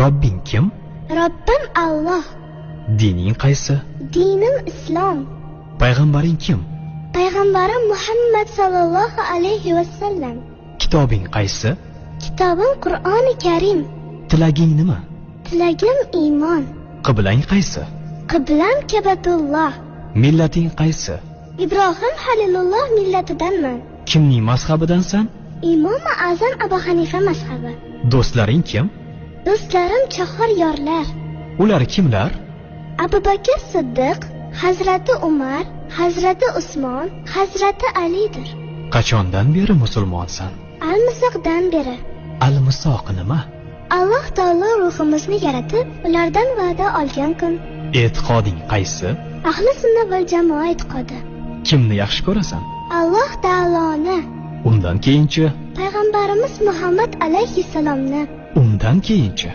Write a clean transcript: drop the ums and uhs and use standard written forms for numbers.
Robbing kim? Robbim Alloh. Dining qaysi? Dinim Islom. Payg'ambaring kim? Payg'ambarim Muhammad sallallohu alayhi vasallam. Kitobing qaysi? Kitobim Qur'oni Karim. Tilaging nima? Tilagim iymon. Qiblang qaysi? Qiblam Kabatulloh. Millating qaysi? Ibrohim Halilulloh millatidanman. Kimning mazhabidansan? Imom Azam Abu Hanifa mazhabi. Do'stlaring kim? Do'stlarim chahor yorlar. Ular kimlar? Abu Bakr Siddiq, Hazrati Umar, Hazrati Usmon, Hazrati Alidir. Qachondan beri musulmonsan? Al-Misoqdan beri. Al-Misoq nima? Alloh taolo ruhimizni yaratib, ulardan va'da olgan kun. E'tiqoding qaysi? Ahli sunna val jamoa e'tiqodi. Kimni yaxshi ko'rasan? Alloh taoloni. Undan keyinchi? Payg'ambarimiz Muhammad alayhissalomni. Undan keyinchi?